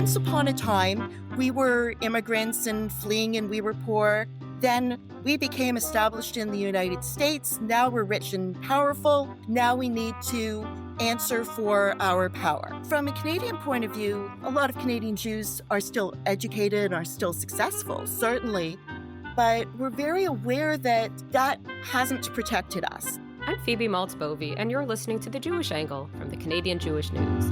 Once upon a time, we were immigrants and fleeing and we were poor. Then we became established in the United States. Now we're rich and powerful. Now we need to answer for our power. From a Canadian point of view, a lot of Canadian Jews are still educated, are still successful, certainly. But we're very aware that that hasn't protected us. I'm Phoebe Maltz Bovy, and you're listening to The Jewish Angle from the Canadian Jewish News.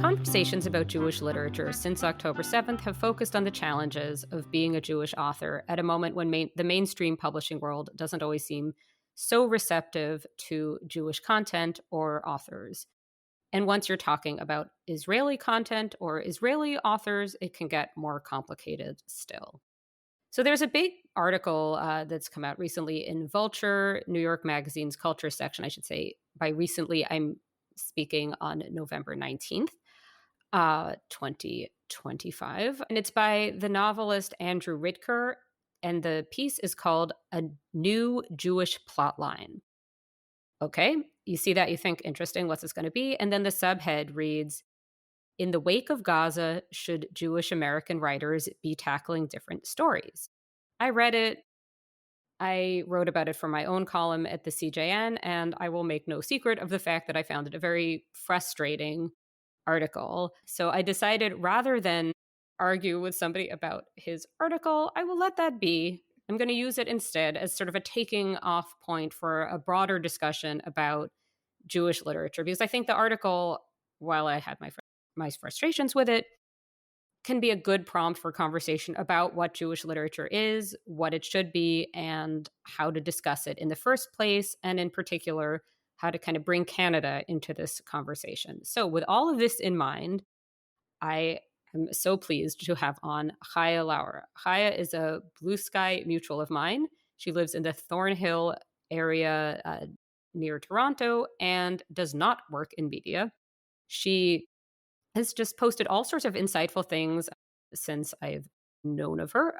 Conversations about Jewish literature since October 7th have focused on the challenges of being a Jewish author at a moment when the mainstream publishing world doesn't always seem so receptive to Jewish content or authors. And once you're talking about Israeli content or Israeli authors, it can get more complicated still. So there's a big article that's come out recently in Vulture, New York Magazine's culture section, I should say. By recently, I'm speaking on November 19th. 2025. And it's by the novelist Andrew Ridker. And the piece is called A New Jewish Plotline. Okay, you see that, you think, interesting, what's this going to be? And then the subhead reads, In the wake of Gaza, should Jewish American writers be tackling different stories? I read it. I wrote about it for my own column at the CJN, and I will make no secret of the fact that I found it a very frustrating article. So I decided rather than argue with somebody about his article, I will let that be. I'm going to use it instead as sort of a taking off point for a broader discussion about Jewish literature, because I think the article, while I had my frustrations with it, can be a good prompt for conversation about what Jewish literature is, what it should be, and how to discuss it in the first place, and in particular, how to kind of bring Canada into this conversation. So with all of this in mind, I am so pleased to have on Chaya Lauer. Chaya is a blue sky mutual of mine. She lives in the Thornhill area near Toronto and does not work in media. She has just posted all sorts of insightful things since I've known of her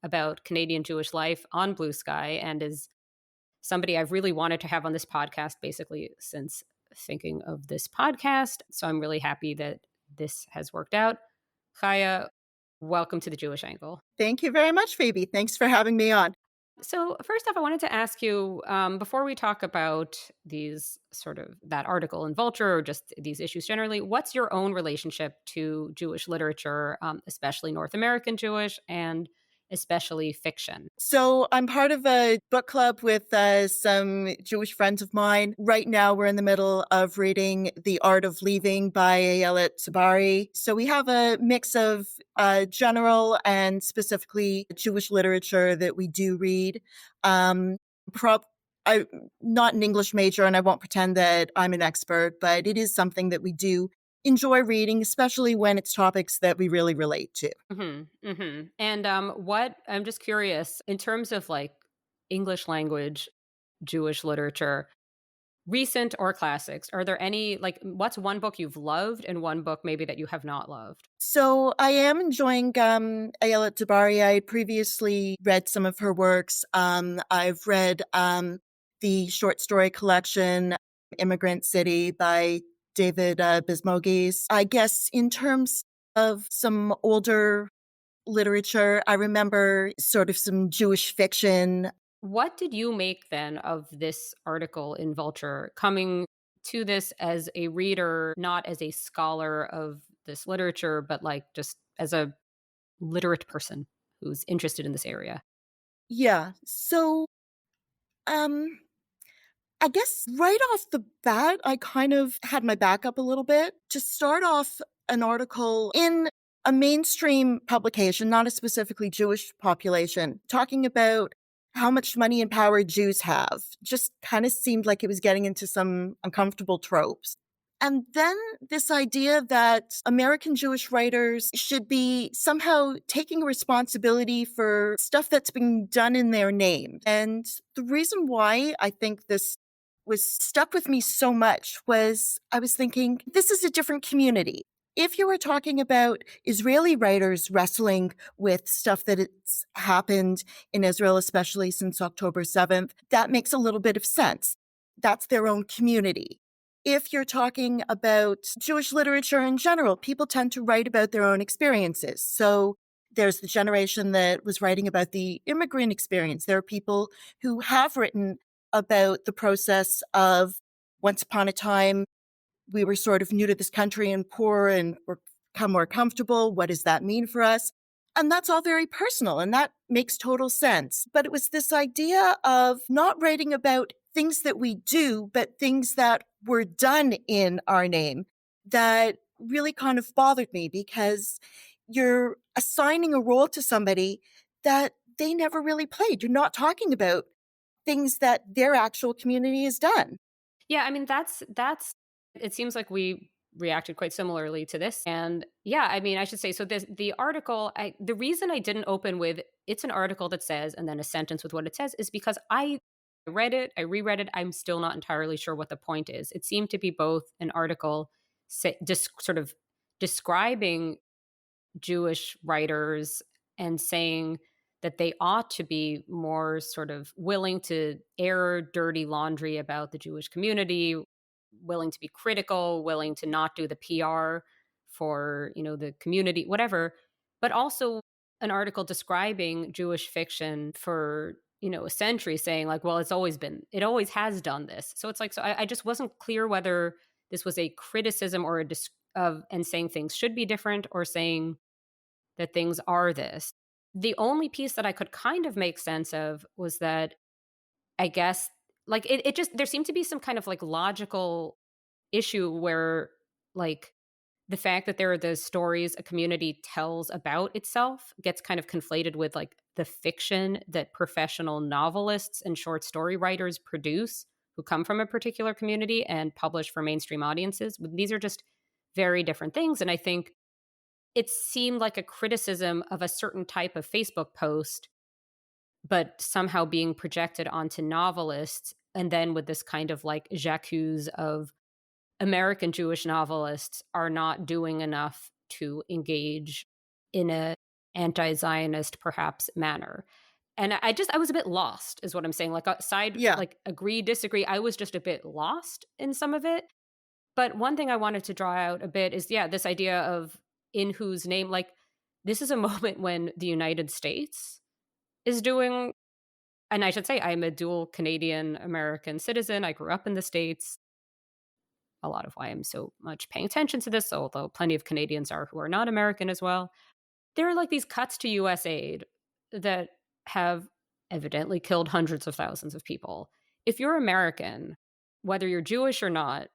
about Canadian Jewish life on Blue Sky, and is somebody I've really wanted to have on this podcast basically since thinking of this podcast. So I'm really happy that this has worked out. Chaya, welcome to The Jewish Angle. Thank you very much, Phoebe. Thanks for having me on. So first off, I wanted to ask you, before we talk about these sort of that article in Vulture or just these issues generally, what's your own relationship to Jewish literature, especially North American Jewish and especially fiction? So I'm part of a book club with some Jewish friends of mine. Right now, we're in the middle of reading The Art of Leaving by Ayelet Tabari. So we have a mix of general and specifically Jewish literature that we do read. I'm not an English major, and I won't pretend that I'm an expert, but it is something that we do enjoy reading, especially when it's topics that we really relate to. Mm-hmm, mm-hmm. And what I'm just curious in terms of like English language Jewish literature, recent or classics, are there any, like, what's one book you've loved and one book maybe that you have not loved? So I am enjoying Ayelet Tabari. I previously read some of her works. I've read the short story collection Immigrant City by David Bismogis. I guess in terms of some older literature, I remember sort of some Jewish fiction. What did you make then of this article in Vulture, coming to this as a reader, not as a scholar of this literature, but like just as a literate person who's interested in this area? Yeah. So, I guess right off the bat, I kind of had my back up a little bit to start off an article in a mainstream publication, not a specifically Jewish population, talking about how much money and power Jews have. Just kind of seemed like it was getting into some uncomfortable tropes. And then this idea that American Jewish writers should be somehow taking responsibility for stuff that's being done in their name. And the reason why I think this was stuck with me so much was I was thinking, this is a different community. If you were talking about Israeli writers wrestling with stuff that it's happened in Israel, especially since October 7th, that makes a little bit of sense. That's their own community. If you're talking about Jewish literature in general, people tend to write about their own experiences. So there's the generation that was writing about the immigrant experience. There are people who have written about the process of once upon a time, we were sort of new to this country and poor and we're become more comfortable. What does that mean for us? And that's all very personal and that makes total sense. But it was this idea of not writing about things that we do, but things that were done in our name that really kind of bothered me because you're assigning a role to somebody that they never really played. You're not talking about things that their actual community has done. Yeah, I mean that's it seems like we reacted quite similarly to this. And yeah, I mean, I should say so this the article the reason I didn't open with it's an article that says and then a sentence with what it says is because I read it, I reread it, I'm still not entirely sure what the point is. It seemed to be both an article just sort of describing Jewish writers and saying that they ought to be more sort of willing to air dirty laundry about the Jewish community, willing to be critical, willing to not do the PR for, the community, whatever, but also an article describing Jewish fiction for, a century saying like, well, it always has done this. So it's like, so I just wasn't clear whether this was a criticism or of and saying things should be different or saying that things are this. The only piece that I could kind of make sense of was that I guess like it just there seemed to be some kind of like logical issue where like the fact that there are those stories a community tells about itself gets kind of conflated with like the fiction that professional novelists and short story writers produce who come from a particular community and publish for mainstream audiences. These are just very different things. And I think it seemed like a criticism of a certain type of Facebook post, but somehow being projected onto novelists. And then with this kind of like j'accuse of American Jewish novelists are not doing enough to engage in a anti-Zionist perhaps manner. And I was a bit lost is what I'm saying. Like side, Yeah. like agree, disagree. I was just a bit lost in some of it. But one thing I wanted to draw out a bit is, yeah, this idea of in whose name, like, this is a moment when the United States is doing, and I should say, I'm a dual Canadian American citizen. I grew up in the States. A lot of why I'm so much paying attention to this, although plenty of Canadians are who are not American as well. There are like these cuts to US aid that have evidently killed hundreds of thousands of people. If you're American, whether you're Jewish or not,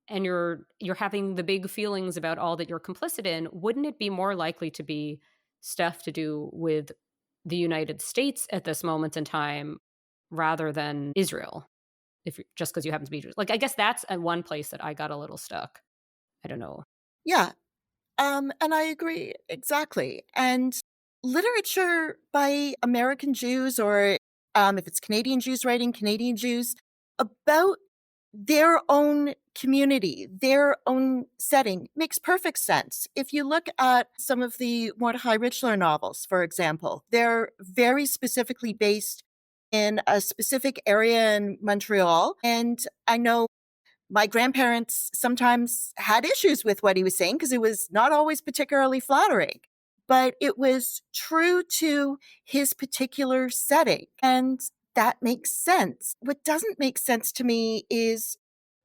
and you're having the big feelings about all that you're complicit in, wouldn't it be more likely to be stuff to do with the United States at this moment in time rather than Israel? If just because you happen to be Jewish, like I guess that's one place that I got a little stuck. I don't know. Yeah. And I agree exactly. And literature by American Jews, or if it's Canadian Jews writing Canadian Jews, about their own community, their own setting, makes perfect sense. If you look at some of the Mordechai Richler novels, for example, they're very specifically based in a specific area in Montreal. And I know my grandparents sometimes had issues with what he was saying because it was not always particularly flattering, but it was true to his particular setting. And that makes sense. What doesn't make sense to me is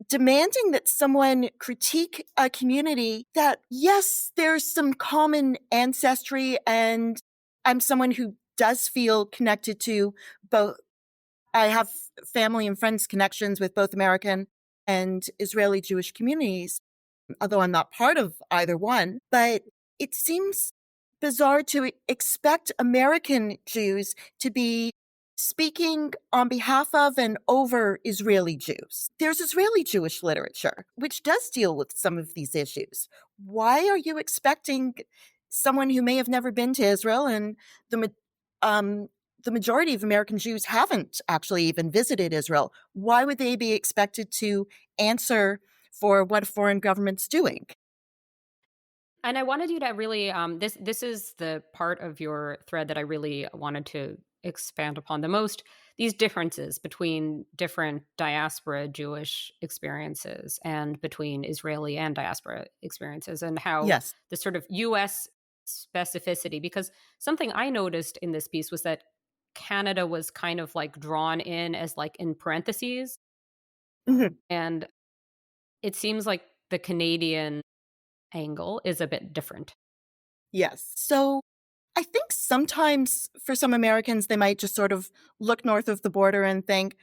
demanding that someone critique a community that, yes, there's some common ancestry, and I'm someone who does feel connected to both. I have family and friends connections with both American and Israeli Jewish communities, although I'm not part of either one. But it seems bizarre to expect American Jews to be speaking on behalf of and over Israeli Jews. There's Israeli Jewish literature, which does deal with some of these issues. Why are you expecting someone who may have never been to Israel, and the majority of American Jews haven't actually even visited Israel? Why would they be expected to answer for what a foreign government's doing? And I wanted you to really this is the part of your thread that I really wanted to expand upon the most. these differences between different diaspora Jewish experiences and between Israeli and diaspora experiences, and how Yes. the sort of US specificity, because something I noticed in this piece was that Canada was kind of like drawn in as like in parentheses. Mhm. And it seems like the Canadian angle is a bit different. Yes. So I think sometimes for some Americans, they might just sort of look north of the border and think,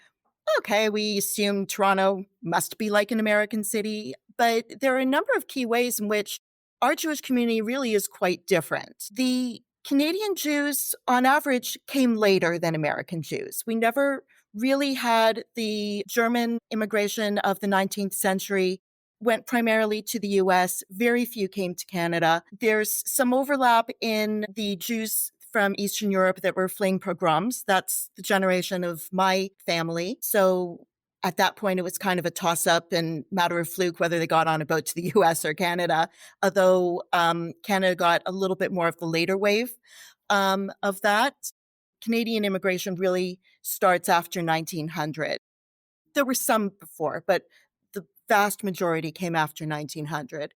okay, we assume Toronto must be like an American city. But there are a number of key ways in which our Jewish community really is quite different. The Canadian Jews, on average, came later than American Jews. We never really had the German immigration of the 19th century, went primarily to the US. Very few came to Canada. There's some overlap in the Jews from Eastern Europe that were fleeing pogroms. That's the generation of my family. So at that point, it was kind of a toss-up and matter of fluke whether they got on a boat to the US or Canada, although Canada got a little bit more of the later wave of that. Canadian immigration really starts after 1900. There were some before, but the vast majority came after 1900.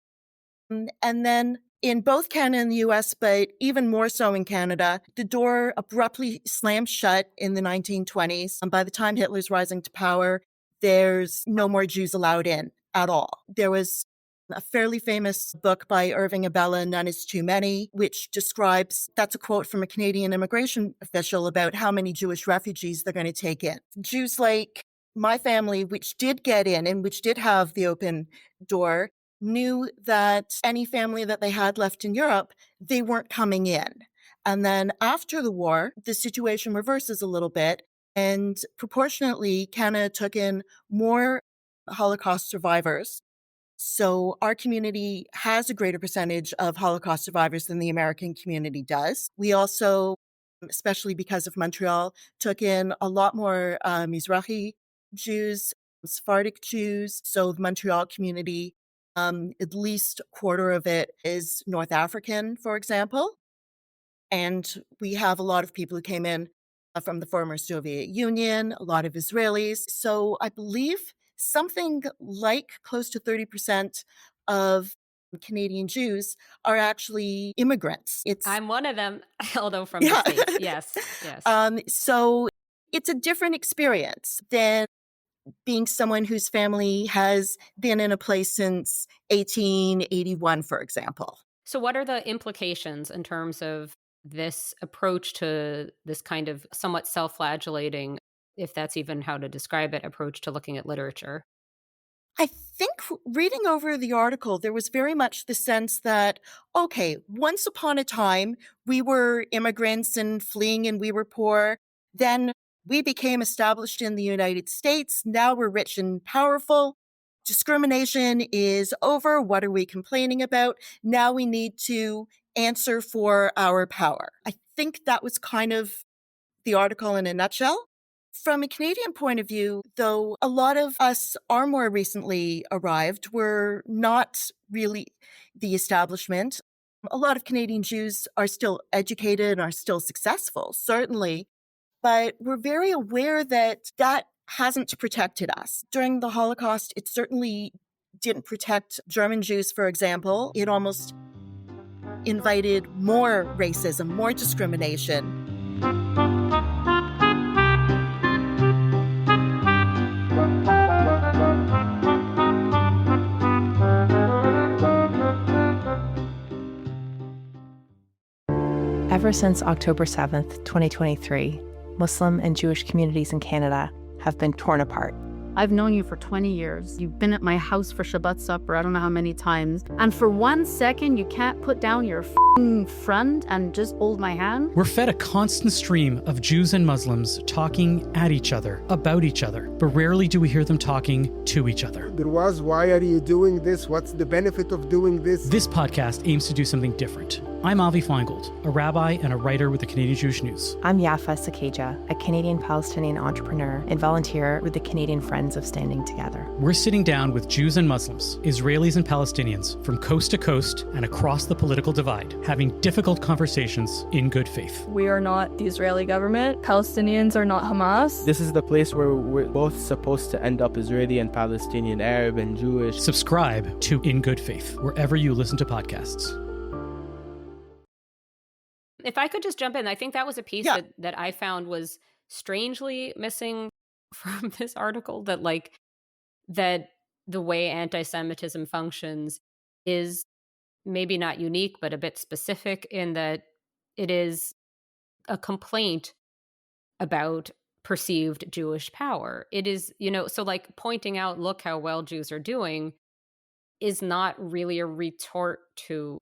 And then in both Canada and the US, but even more so in Canada, the door abruptly slammed shut in the 1920s. And by the time Hitler's rising to power, there's no more Jews allowed in at all. There was a fairly famous book by Irving Abella, None is Too Many, which describes, that's a quote from a Canadian immigration official about how many Jewish refugees they're going to take in. Jews like my family, which did get in and which did have the open door, knew that any family that they had left in Europe, they weren't coming in. And then after the war, the situation reverses a little bit. And proportionately, Canada took in more Holocaust survivors. So our community has a greater percentage of Holocaust survivors than the American community does. We also, especially because of Montreal, took in a lot more Mizrahi Jews, Sephardic Jews. So the Montreal community, at least a quarter of it is North African, for example. And we have a lot of people who came in from the former Soviet Union, a lot of Israelis. So I believe something like close to 30% of Canadian Jews are actually immigrants. I'm one of them, although from Yeah. the States. Yes, yes. So it's a different experience than being someone whose family has been in a place since 1881, for example. So what are the implications in terms of this approach to this kind of somewhat self-flagellating, if that's even how to describe it, approach to looking at literature? I think reading over the article, there was very much the sense that, okay, once upon a time, we were immigrants and fleeing and we were poor. Then we became established in the United States. Now we're rich and powerful. Discrimination is over. What are we complaining about? Now we need to answer for our power. I think that was kind of the article in a nutshell. From a Canadian point of view, though, a lot of us are more recently arrived. We're not really the establishment. A lot of Canadian Jews are still educated and are still successful, certainly, but we're very aware that that hasn't protected us. During the Holocaust, it certainly didn't protect German Jews, for example. It almost invited more racism, more discrimination. Ever since October 7th, 2023, Muslim and Jewish communities in Canada have been torn apart. I've known you for 20 years. You've been at my house for Shabbat supper, I don't know how many times. And for 1 second, you can't put down your friend and just hold my hand? We're fed a constant stream of Jews and Muslims talking at each other, about each other, but rarely do we hear them talking to each other. There was, why are you doing this? What's the benefit of doing this? This podcast aims to do something different. I'm Avi Feingold, a rabbi and a writer with the Canadian Jewish News. I'm Yafa Sakeja, a Canadian Palestinian entrepreneur and volunteer with the Canadian Friends of Standing Together. We're sitting down with Jews and Muslims, Israelis and Palestinians from coast to coast and across the political divide, having difficult conversations in good faith. We are not the Israeli government. Palestinians are not Hamas. This is the place where we're both supposed to end up, Israeli and Palestinian, Arab and Jewish. Subscribe to In Good Faith, wherever you listen to podcasts. If I could just jump in, I think that was a piece that I found was strangely missing from this article, that the way anti-Semitism functions is maybe not unique, but a bit specific in that it is a complaint about perceived Jewish power. It is, so like pointing out, look how well Jews are doing is not really a retort to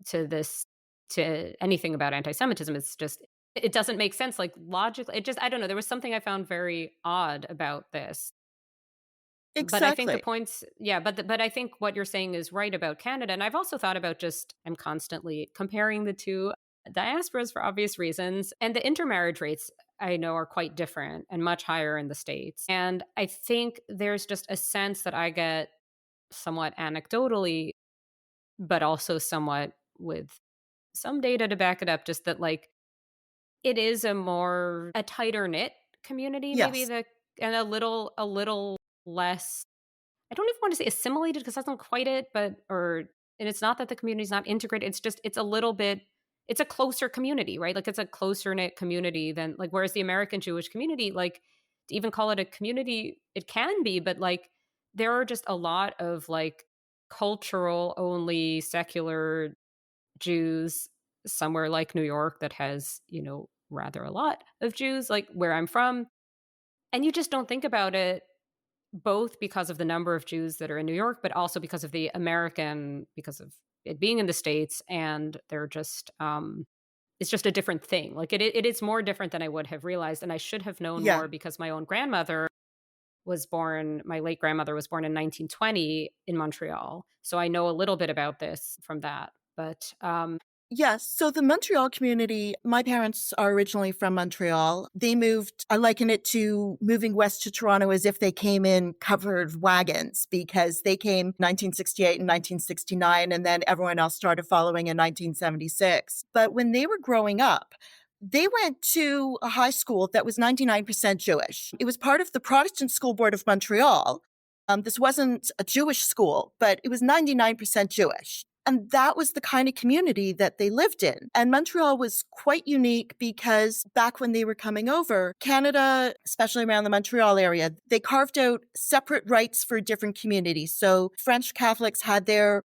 anything about anti-Semitism. It's just, it doesn't make sense. Like logically, I don't know. There was something I found very odd about this. Exactly. But I think the points, but I think what you're saying is right about Canada. And I've also thought about I'm constantly comparing the two diasporas for obvious reasons. And the intermarriage rates I know are quite different and much higher in the States. And I think there's just a sense that I get somewhat anecdotally, but also somewhat with some data to back it up, just that like it is a tighter knit community, maybe and a little less, I don't even want to say assimilated because that's not quite it, and it's not that the community is not integrated. It's just, it's a closer community, right? Like it's a closer knit community than like, whereas the American Jewish community, like to even call it a community, it can be, but like there are just a lot of like cultural only secular Jews somewhere like New York that has, rather a lot of Jews, like where I'm from. And you just don't think about it, both because of the number of Jews that are in New York, but also because of because of it being in the States. And they're just, it's just a different thing. Like it is more different than I would have realized. And I should have known more because my own grandmother my late grandmother was born in 1920 in Montreal. So I know a little bit about this from that. But yes. So the Montreal community, my parents are originally from Montreal. They moved, I liken it to moving west to Toronto as if they came in covered wagons because they came 1968 and 1969, and then everyone else started following in 1976. But when they were growing up, they went to a high school that was 99% Jewish. It was part of the Protestant School Board of Montreal. This wasn't a Jewish school, but it was 99% Jewish. And that was the kind of community that they lived in. And Montreal was quite unique because back when they were coming over, Canada, especially around the Montreal area, they carved out separate rights for different communities. So French Catholics had their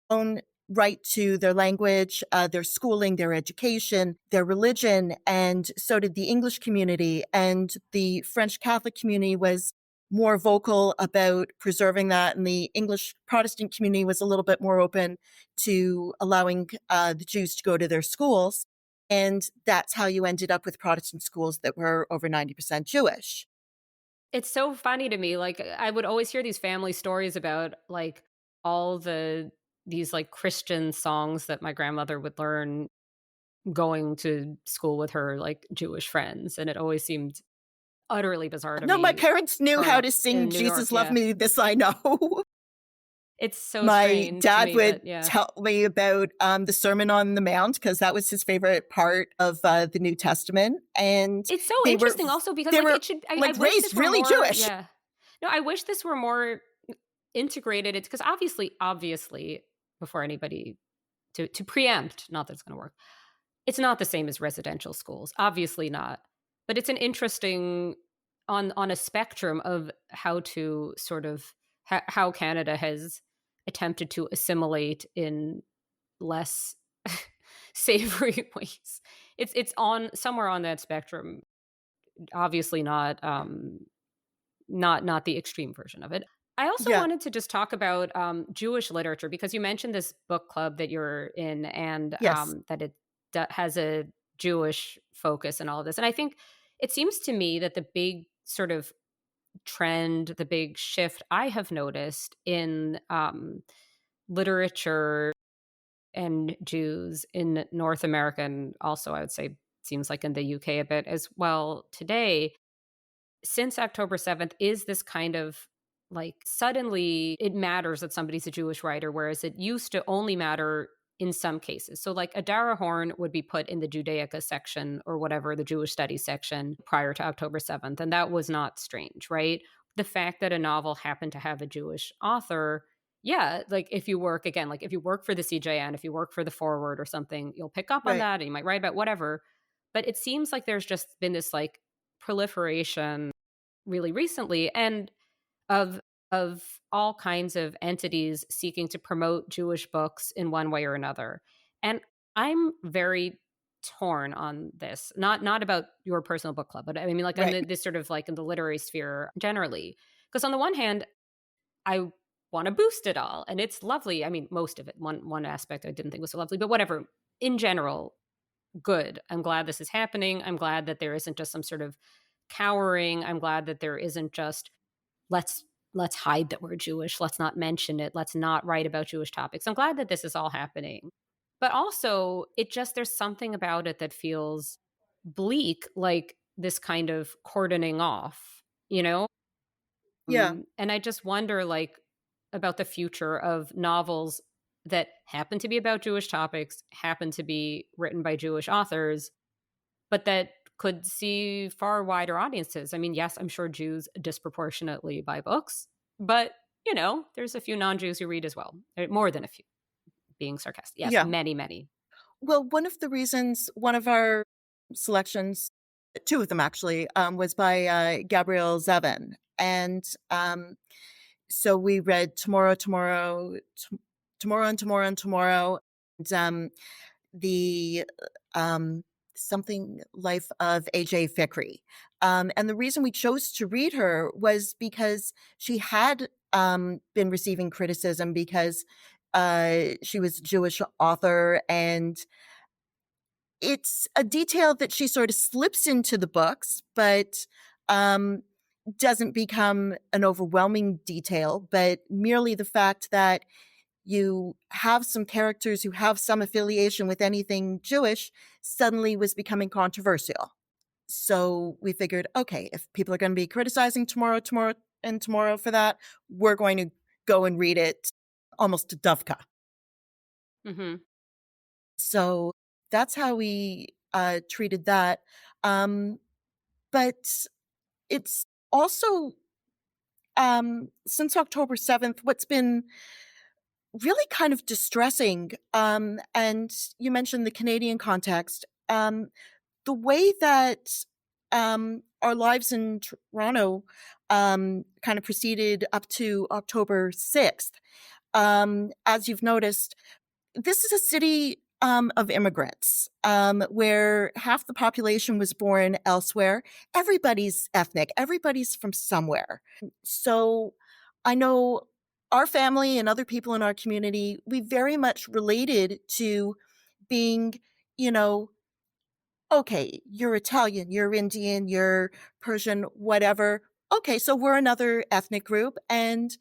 own right to their language, their schooling, their education, their religion, and so did the English community. And the French Catholic community was more vocal about preserving that, and the English Protestant community was a little bit more open to allowing the Jews to go to their schools. And that's how you ended up with Protestant schools that were over 90% Jewish. It's so funny to me. Like I would always hear these family stories about like all these like Christian songs that my grandmother would learn going to school with her like Jewish friends. And it always seemed utterly bizarre to me. No, my parents knew how to sing Jesus Love Me, This I Know. It's so my strange. dad would tell me about the Sermon on the Mount because that was his favorite part of the New Testament. And it's so interesting also because they like, were it should, like raised really Jewish. Yeah. No, I wish this were more integrated. It's because obviously, before anybody to preempt, not that it's going to work, it's not the same as residential schools. Obviously not. But it's an interesting on a spectrum of how to sort of how Canada has attempted to assimilate in less savory ways. It's on somewhere on that spectrum. Obviously not the extreme version of it. I also wanted to just talk about Jewish literature because you mentioned this book club that you're in and that it has a Jewish focus and all of this. And I think it seems to me that the big sort of trend, the big shift I have noticed in literature and Jews in North America, and also I would say seems like in the UK a bit as well today, since October 7th, is this kind of like suddenly it matters that somebody's a Jewish writer, whereas it used to only matter in some cases. So, like Adara Horn would be put in the Judaica section or whatever, the Jewish studies section prior to October 7th. And that was not strange, right? The fact that a novel happened to have a Jewish author, yeah, like if you work again, like if you work for the CJN, if you work for the Forward or something, you'll pick up on Right. that and you might write about whatever. But it seems like there's just been this like proliferation really recently and of all kinds of entities seeking to promote Jewish books in one way or another. And I'm very torn on this. Not about your personal book club, but I mean like Right. this sort of like in the literary sphere generally. Because on the one hand, I want to boost it all and it's lovely. I mean, most of it. One aspect I didn't think was so lovely, but whatever. In general, good. I'm glad this is happening. I'm glad that there isn't just some sort of cowering. I'm glad that there isn't just let's hide that we're Jewish. Let's not mention it. Let's not write about Jewish topics. I'm glad that this is all happening. But also, it just there's something about it that feels bleak, like this kind of cordoning off, you know? Yeah. And I just wonder like about the future of novels that happen to be about Jewish topics, happen to be written by Jewish authors, but that could see far wider audiences. I mean, yes, I'm sure Jews disproportionately buy books, but you know, there's a few non-Jews who read as well. More than a few, being sarcastic. Yes, Yeah. many, many. Well, one of the reasons, one of our selections, two of them actually, was by Gabrielle Zevin. And so we read Tomorrow, Tomorrow, Tomorrow, and Tomorrow, and Tomorrow, and the something life of AJ Fikry. And the reason we chose to read her was because she had been receiving criticism because she was a Jewish author, and it's a detail that she sort of slips into the books, but um, doesn't become an overwhelming detail, but merely the fact that you have some characters who have some affiliation with anything Jewish suddenly was becoming controversial. So we figured, okay, if people are going to be criticizing Tomorrow, Tomorrow, and Tomorrow for that, we're going to go and read it almost to Dovka. Mm-hmm. So that's how we treated that. But it's also, since October 7th, what's been really kind of distressing, and you mentioned the Canadian context, the way that our lives in Toronto kind of proceeded up to October 6th. As you've noticed, this is a city of immigrants where half the population was born elsewhere. Everybody's ethnic, everybody's from somewhere. So I know our family and other people in our community, we very much related to being, you know, okay, you're Italian, you're Indian, you're Persian, whatever. Okay, so we're another ethnic group. And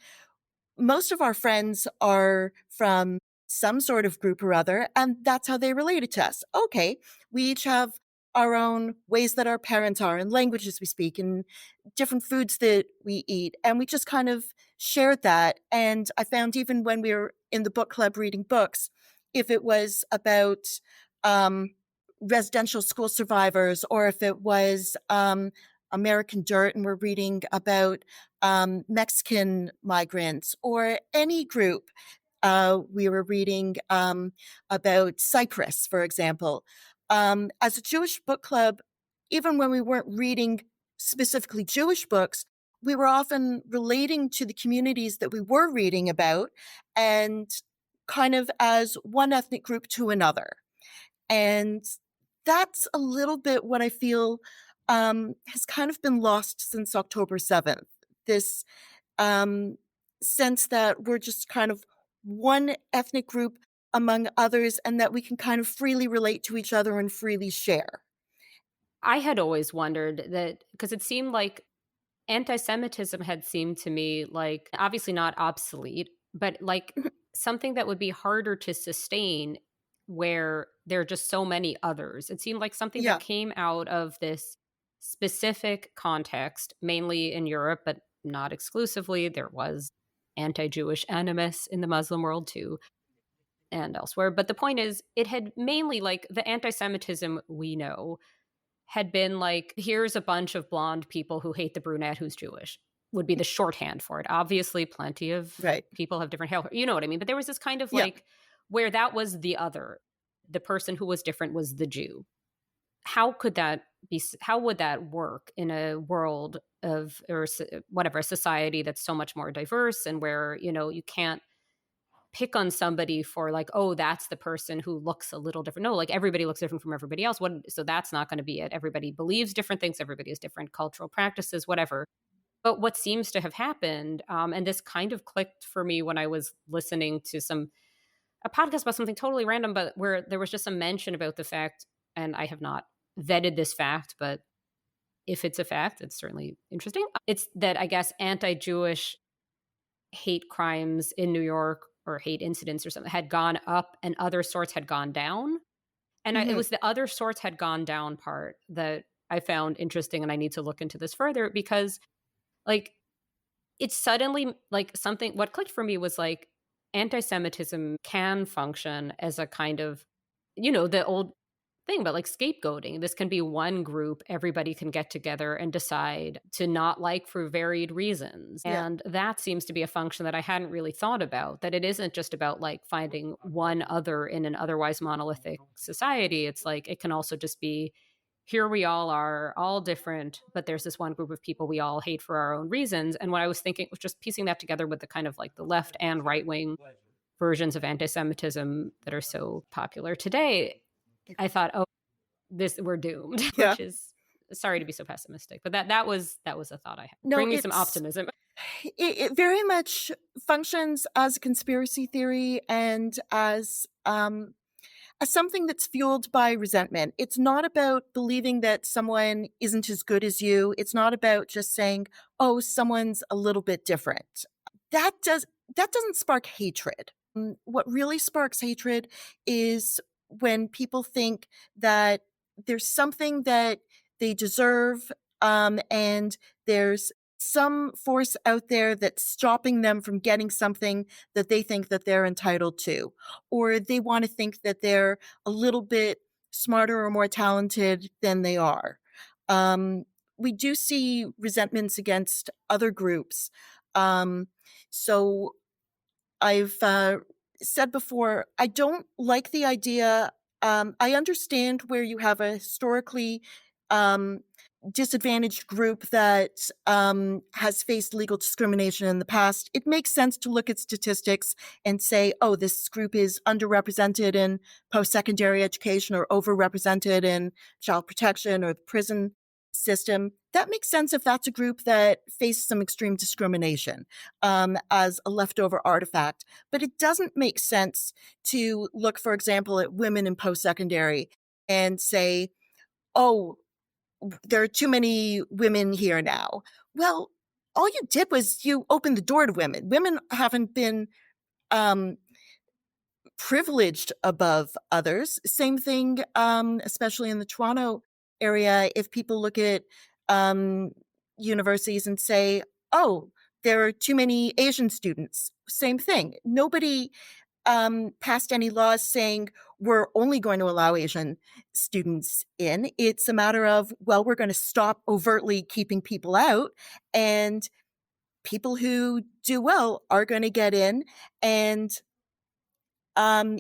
most of our friends are from some sort of group or other, and that's how they related to us. Okay, we each have our own ways that our parents are and languages we speak and different foods that we eat. And we just kind of shared that. And I found even when we were in the book club reading books, if it was about um, residential school survivors or if it was American Dirt and we're reading about Mexican migrants or any group. We were reading about Cyprus, for example. As a Jewish book club, even when we weren't reading specifically Jewish books, we were often relating to the communities that we were reading about and kind of as one ethnic group to another. And that's a little bit what I feel has kind of been lost since October 7th. This sense that we're just kind of one ethnic group among others and that we can kind of freely relate to each other and freely share. I had always wondered that because it seemed like anti-Semitism had seemed to me like obviously not obsolete, but like something that would be harder to sustain where there are just so many others. It seemed like something Yeah. that came out of this specific context, mainly in Europe, but not exclusively. There was anti-Jewish animus in the Muslim world too, and elsewhere. But the point is, it had mainly, like, the anti-Semitism we know had been like, here's a bunch of blonde people who hate the brunette who's Jewish, would be the shorthand for it. Obviously, plenty of Right. people have different hair, you know what I mean? But there was this kind of Yeah. like, where that was the other. The person who was different was the Jew. How could that be? How would that work in a world of, or whatever, a society that's so much more diverse, and where, you know, you can't pick on somebody for like, oh, that's the person who looks a little different. No, like, everybody looks different from everybody else. So that's not going to be it. Everybody believes different things. Everybody has different cultural practices, whatever. But what seems to have happened, and this kind of clicked for me when I was listening to a podcast about something totally random, but where there was just some mention about the fact, and I have not vetted this fact, but if it's a fact, it's certainly interesting. It's that, I guess, anti-Jewish hate crimes in New York, or hate incidents or something, had gone up and other sorts had gone down. And it was the other sorts had gone down part that I found interesting. And I need to look into this further, because like, it's suddenly like something, what clicked for me was like, anti-Semitism can function as a kind of, you know, the old thing about like scapegoating. This can be one group everybody can get together and decide to not like for varied reasons. Yeah. And that seems to be a function that I hadn't really thought about, that it isn't just about like finding one other in an otherwise monolithic society. It's like, it can also just be, here we all are, all different, but there's this one group of people we all hate for our own reasons. And what I was thinking was just piecing that together with the kind of like the left and right wing versions of anti-Semitism that are so popular today. I thought, oh, we're doomed, Yeah. which is, sorry to be so pessimistic, but that was a thought I had. No, Bring me some it's- optimism. It very much functions as a conspiracy theory and as something that's fueled by resentment. It's not about believing that someone isn't as good as you. It's not about just saying, oh, someone's a little bit different. That doesn't spark hatred. What really sparks hatred is when people think that there's something that they deserve, and there's some force out there that's stopping them from getting something that they think that they're entitled to, or they want to think that they're a little bit smarter or more talented than they are. We do see resentments against other groups. So I've said before, I don't like the idea. I understand where you have a historically disadvantaged group that has faced legal discrimination in the past. It makes sense to look at statistics and say, oh, this group is underrepresented in post-secondary education or overrepresented in child protection or the prison system. That makes sense if that's a group that faced some extreme discrimination as a leftover artifact. But it doesn't make sense to look, for example, at women in post-secondary and say, oh, there are too many women here now. Well, all you did was you opened the door to women. Women haven't been privileged above others. Same thing, especially in the Toronto area, if people look at universities and say, oh, there are too many Asian students. Same thing. Nobody passed any laws saying we're only going to allow Asian students in. It's a matter of, well, we're going to stop overtly keeping people out, and people who do well are going to get in. And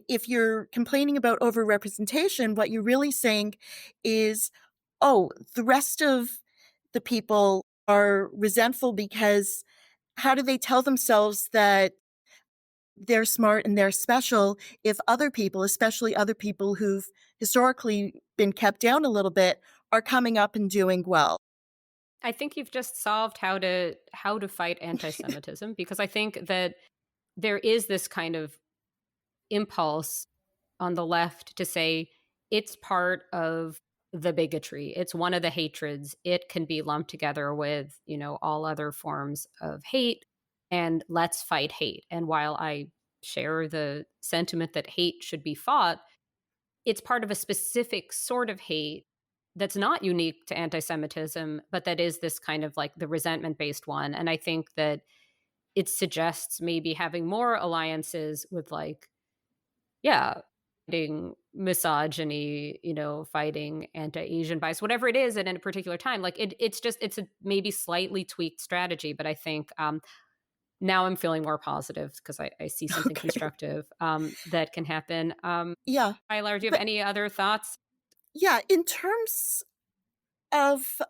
if you're complaining about overrepresentation, what you're really saying is, oh, the rest of the people are resentful because how do they tell themselves that they're smart and they're special if other people, especially other people who've historically been kept down a little bit, are coming up and doing well? I think you've just solved how to fight anti-Semitism, because I think that there is this kind of impulse on the left to say it's part of the bigotry. It's one of the hatreds. It can be lumped together with, you know, all other forms of hate, and let's fight hate. And while I share the sentiment that hate should be fought, it's part of a specific sort of hate that's not unique to anti-Semitism, but that is this kind of like the resentment-based one. And I think that it suggests maybe having more alliances with like, yeah, fighting misogyny, fighting anti-Asian bias, whatever it is at a particular time. Like it's a maybe slightly tweaked strategy, but I think now I'm feeling more positive because I see something constructive that can happen. Yeah. Chaya Lauer, do you have any other thoughts? Yeah, in terms of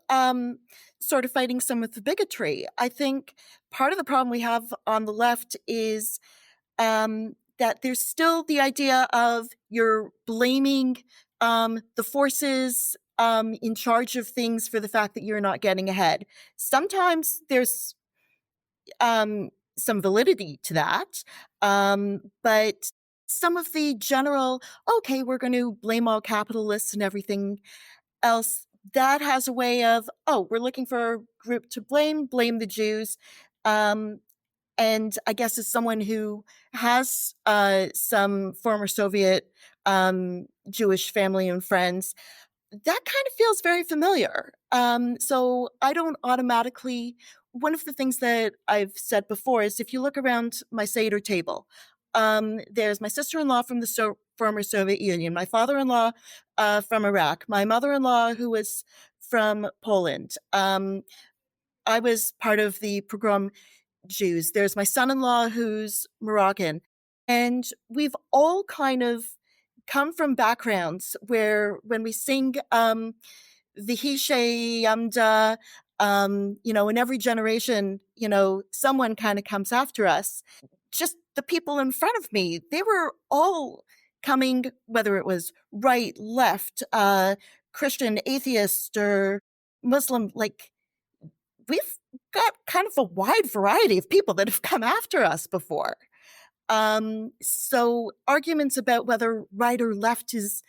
sort of fighting some of the bigotry, I think part of the problem we have on the left is that there's still the idea of you're blaming the forces in charge of things for the fact that you're not getting ahead. Sometimes there's some validity to that, but some of the general, okay, we're going to blame all capitalists and everything else, that has a way of, we're looking for a group to blame the Jews. And I guess as someone who has some former Soviet Jewish family and friends, that kind of feels very familiar. So I don't automatically, one of the things that I've said before is if you look around my Seder table, there's my sister-in-law from the former Soviet Union, my father-in-law from Iraq, my mother-in-law who was from Poland. I was part of the pogrom Jews. There's my son-in-law who's Moroccan. And we've all kind of come from backgrounds where when we sing Vihishe Yamda, in every generation, someone kind of comes after us. Just the people in front of me, they were all coming, whether it was right, left, Christian, atheist, or Muslim, like we've got kind of a wide variety of people that have come after us before. So arguments about whether right or left is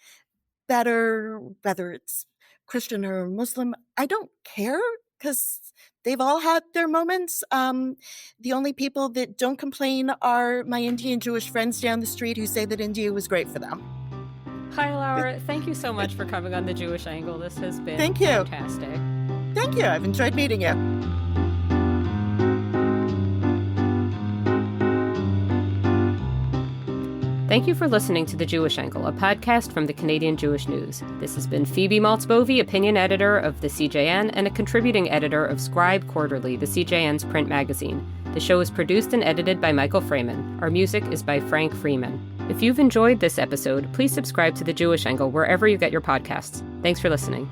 better, whether it's Christian or Muslim, I don't care because they've all had their moments. The only people that don't complain are my Indian Jewish friends down the street who say that India was great for them. Chaya Lauer, thank you so much for coming on The Jewish Angle. This has been Thank you. Fantastic. Thank you. I've enjoyed meeting you. Thank you for listening to The Jewish Angle, a podcast from the Canadian Jewish News. This has been Phoebe Maltz Bovy, opinion editor of the CJN and a contributing editor of Scribe Quarterly, the CJN's print magazine. The show is produced and edited by Michael Fraiman. Our music is by Frank Freeman. If you've enjoyed this episode, please subscribe to The Jewish Angle wherever you get your podcasts. Thanks for listening.